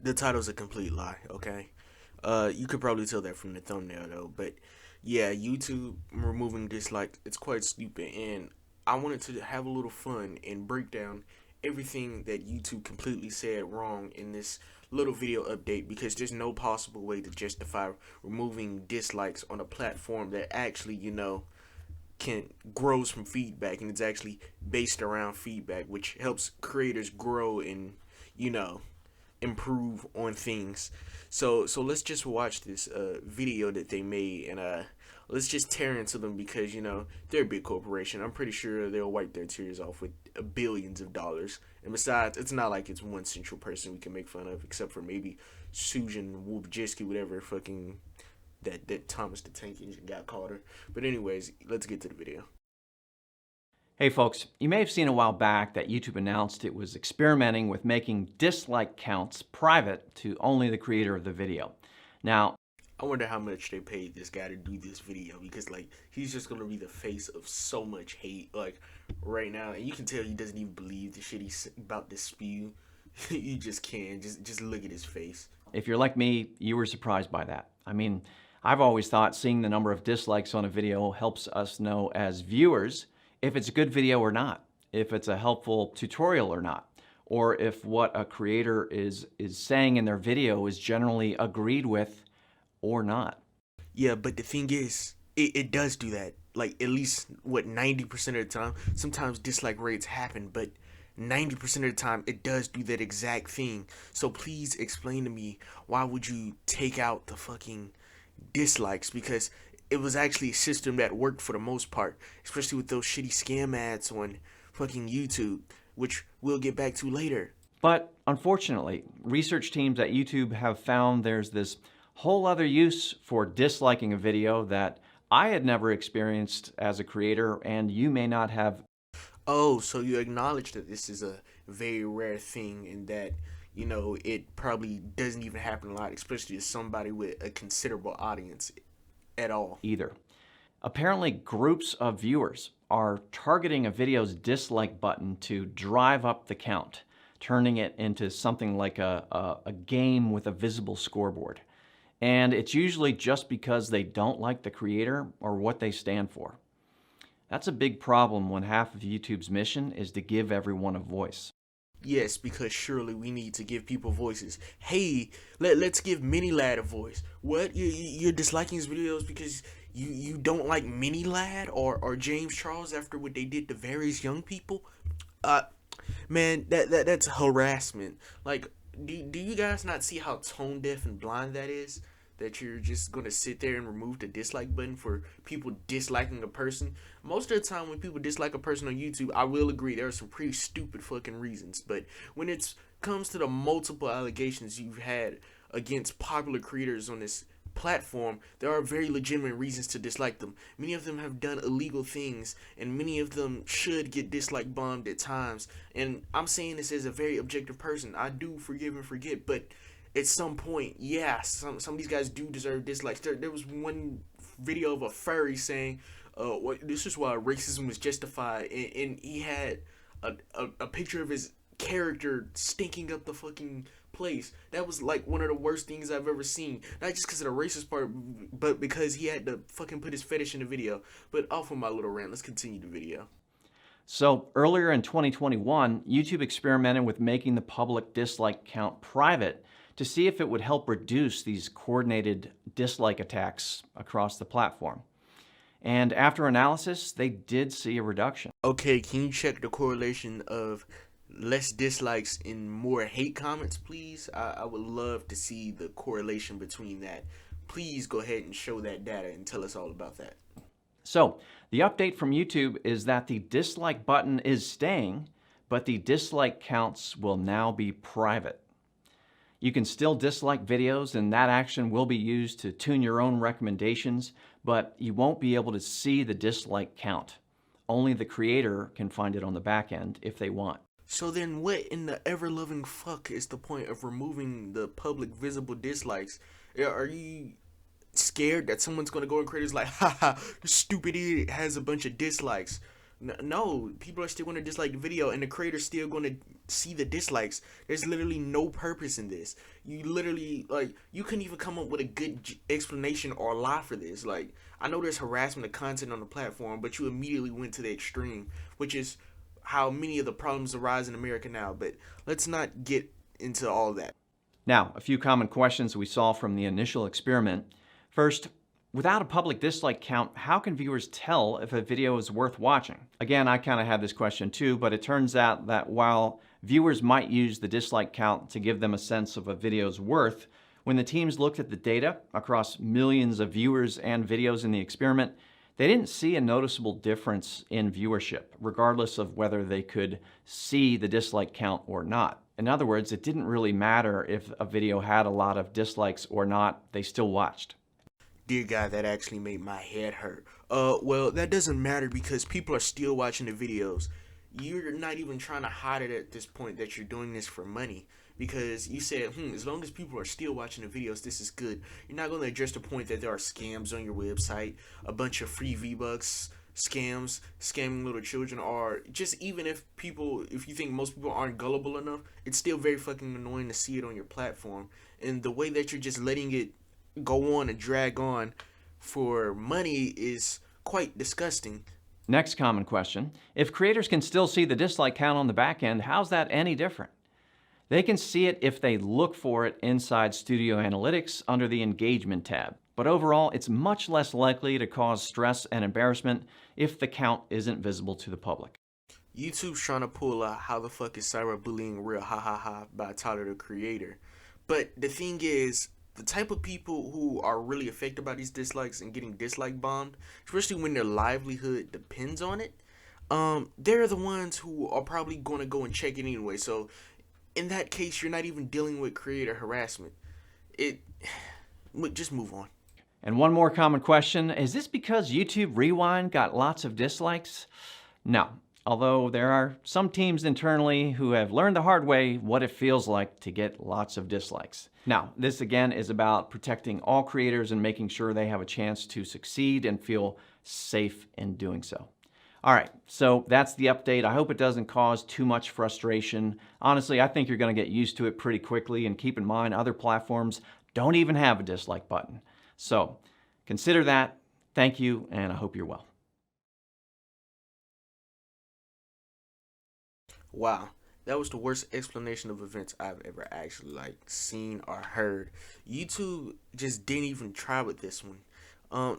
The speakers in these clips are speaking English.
The title's a complete lie, okay? You could probably tell that from the thumbnail though, but yeah, YouTube removing dislike, it's quite stupid, and I wanted to have a little fun and break down everything that YouTube completely said wrong in this little video update, because there's no possible way to justify removing dislikes on a platform that actually, can grows from feedback, and it's actually based around feedback, which helps creators grow and, you know, improve on things. So let's just watch this video that they made, and let's just tear into them, because they're a big corporation. I'm pretty sure they'll wipe their tears off with billions of dollars. And besides, it's not like it's one central person we can make fun of, except for maybe Susan Wojcicki, whatever fucking that Thomas the Tank Engine got called her. But anyways, let's get to the video. Hey folks, you may have seen a while back that YouTube announced it was experimenting with making dislike counts private to only the creator of the video. Now, I wonder how much they paid this guy to do this video, because like he's just gonna be the face of so much hate like right now, and you can tell he doesn't even believe the shit he's about to spew. You just can't. Just look at his face. if you're like me, you were surprised by that. I mean, I've always thought seeing the number of dislikes on a video helps us know as viewers if it's a good video or not, if it's a helpful tutorial or not, or if what a creator is saying in their video is generally agreed with or not. Yeah, but the thing is, it does do that. Like, at least, what, 90% of the time? Sometimes dislike rates happen, but 90% of the time, it does do that exact thing. So please explain to me, why would you take out the fucking dislikes? Because it was actually a system that worked for the most part, especially with those shitty scam ads on fucking YouTube, which we'll get back to later. But unfortunately, research teams at YouTube have found there's this whole other use for disliking a video that I had never experienced as a creator, and you may not have. Oh, so you acknowledge that this is a very rare thing, and that, it probably doesn't even happen a lot, especially to somebody with a considerable audience at all. Either. Apparently, groups of viewers are targeting a video's dislike button to drive up the count, turning it into something like a game with a visible scoreboard. And it's usually just because they don't like the creator or what they stand for. That's a big problem when half of YouTube's mission is to give everyone a voice. Yes, because surely we need to give people voices. Hey, let's give Mini Lad a voice. What? You're disliking his videos because you don't like Mini Lad or James Charles after what they did to various young people? Man, that's harassment. Like, do you guys not see how tone deaf and blind that is? That you're just gonna sit there and remove the dislike button for people disliking a person. Most of the time when people dislike a person on YouTube, I will agree there are some pretty stupid fucking reasons. But when it comes to the multiple allegations you've had against popular creators on this platform, there are very legitimate reasons to dislike them. Many of them have done illegal things, and many of them should get dislike bombed at times. And I'm saying this as a very objective person. I do forgive and forget, but at some point, yeah, some of these guys do deserve dislikes. There was one video of a furry saying, this is why racism was justified, and he had a picture of his character stinking up the fucking place. That was like one of the worst things I've ever seen. Not just because of the racist part, but because he had to fucking put his fetish in the video. But off of my little rant, let's continue the video. So earlier in 2021, YouTube experimented with making the public dislike count private to see if it would help reduce these coordinated dislike attacks across the platform. And after analysis, they did see a reduction. Okay, can you check the correlation of less dislikes and more hate comments, please? I would love to see the correlation between that. Please go ahead and show that data and tell us all about that. So the update from YouTube is that the dislike button is staying, but the dislike counts will now be private. You can still dislike videos, and that action will be used to tune your own recommendations, but you won't be able to see the dislike count. Only the creator can find it on the back end if they want. So then what in the ever-loving fuck is the point of removing the public visible dislikes? Are you scared that someone's going to go and create like, haha, this stupid idiot has a bunch of dislikes? No, people are still going to dislike the video, and the creator's still going to see the dislikes. There's literally no purpose in this. You literally, like, you couldn't even come up with a good explanation or lie for this. Like, I know there's harassment of content on the platform, but you immediately went to the extreme, which is how many of the problems arise in America now. But let's not get into all that. Now, a few common questions we saw from the initial experiment. First, without a public dislike count, how can viewers tell if a video is worth watching? Again, I kind of had this question too, but it turns out that while viewers might use the dislike count to give them a sense of a video's worth, when the teams looked at the data across millions of viewers and videos in the experiment, they didn't see a noticeable difference in viewership, regardless of whether they could see the dislike count or not. In other words, it didn't really matter if a video had a lot of dislikes or not, they still watched. Dear God, that actually made my head hurt. Well, that doesn't matter because people are still watching the videos. You're not even trying to hide it at this point that you're doing this for money. Because you said, as long as people are still watching the videos, this is good. You're not going to address the point that there are scams on your website, a bunch of free V-Bucks, scams, scamming little children, or just even if you think most people aren't gullible enough, it's still very fucking annoying to see it on your platform. And the way that you're just letting it go on and drag on for money is quite disgusting. Next common question, if creators can still see the dislike count on the back end, how's that any different? They can see it if they look for it inside Studio Analytics under the Engagement tab. But overall, it's much less likely to cause stress and embarrassment if the count isn't visible to the public. YouTube's trying to pull a how the fuck is cyberbullying real ha ha ha by Tyler the Creator. But the thing is, the type of people who are really affected by these dislikes and getting dislike bombed, especially when their livelihood depends on it, they're the ones who are probably going to go and check it anyway. So in that case, you're not even dealing with creator harassment. Just move on. And one more common question, is this because YouTube Rewind got lots of dislikes? No, although there are some teams internally who have learned the hard way what it feels like to get lots of dislikes. Now, this again is about protecting all creators and making sure they have a chance to succeed and feel safe in doing so. All right, so that's the update. I hope it doesn't cause too much frustration. Honestly, I think you're going to get used to it pretty quickly, and keep in mind other platforms don't even have a dislike button. So consider that. Thank you, and I hope you're well. Wow, that was the worst explanation of events I've ever actually seen or heard. YouTube just didn't even try with this one.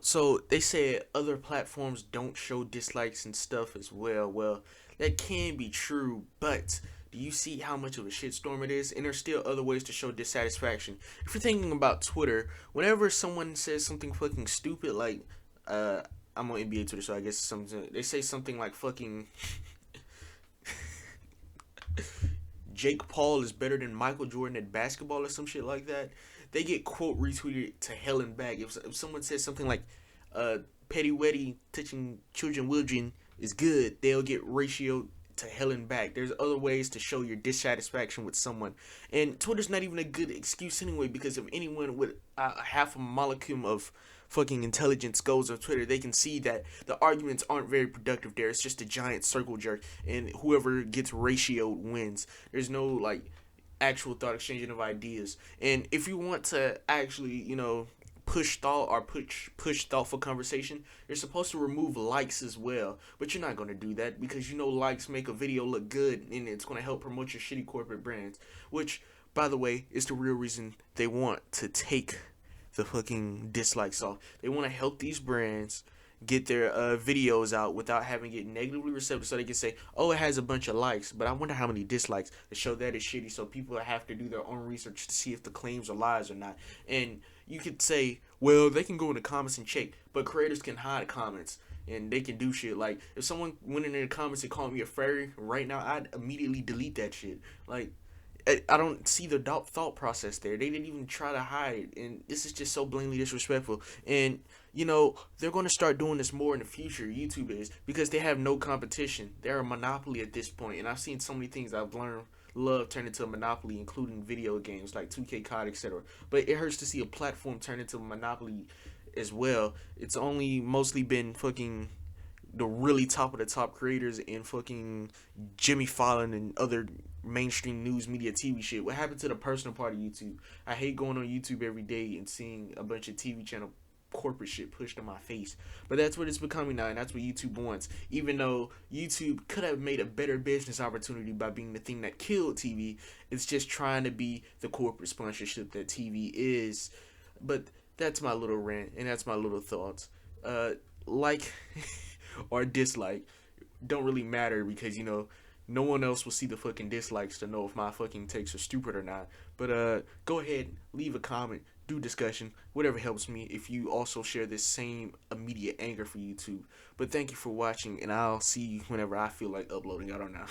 So they said other platforms don't show dislikes and stuff as well. Well, that can be true, but do you see how much of a shitstorm it is? And there's still other ways to show dissatisfaction. If you're thinking about Twitter, whenever someone says something fucking stupid, like, I'm on NBA Twitter, so I guess they say something like fucking Jake Paul is better than Michael Jordan at basketball or some shit like that, they get quote retweeted to hell and back. If someone says something like petty wetty touching children is good, they'll get ratioed to hell and back. There's other ways to show your dissatisfaction with someone, and Twitter's not even a good excuse anyway, because if anyone with half a molecule of fucking intelligence goes on Twitter, they can see that the arguments aren't very productive there. It's just a giant circle jerk, and whoever gets ratioed wins. There's no actual thought exchanging of ideas. And if you want to actually, push thought or push thoughtful conversation, you're supposed to remove likes as well. But you're not going to do that because likes make a video look good, and it's going to help promote your shitty corporate brands, which, by the way, is the real reason they want to take the fucking dislikes off. They want to help these brands get their videos out without having it negatively received, so they can say, oh, it has a bunch of likes, but I wonder how many dislikes, to show that it's shitty, so people have to do their own research to see if the claims are lies or not. And you could say, well, they can go in the comments and check, but creators can hide comments and they can do shit. Like, if someone went in the comments and called me a fairy right now, I'd immediately delete that shit. Like, I don't see the thought process there. They didn't even try to hide, and this is just so blatantly disrespectful. And they're going to start doing this more in the future. YouTube is, because they have no competition. They're a monopoly at this point, and I've seen so many things I've love turn into a monopoly, including video games like 2K COD, etc. But it hurts to see a platform turn into a monopoly as well. It's only mostly been fucking the really top of the top creators and fucking Jimmy Fallon and other mainstream news media TV shit. What happened to the personal part of YouTube? I hate going on YouTube every day and seeing a bunch of TV channel corporate shit pushed in my face. But that's what it's becoming now, and that's what YouTube wants. Even though YouTube could have made a better business opportunity by being the thing that killed TV, it's just trying to be the corporate sponsorship that TV is. But that's my little rant, and that's my little thoughts. Like or dislike don't really matter, because no one else will see the fucking dislikes to know if my fucking takes are stupid or not. But go ahead, leave a comment, do discussion, whatever helps me, if you also share this same immediate anger for YouTube. But thank you for watching, and I'll see you whenever I feel like uploading. I don't know.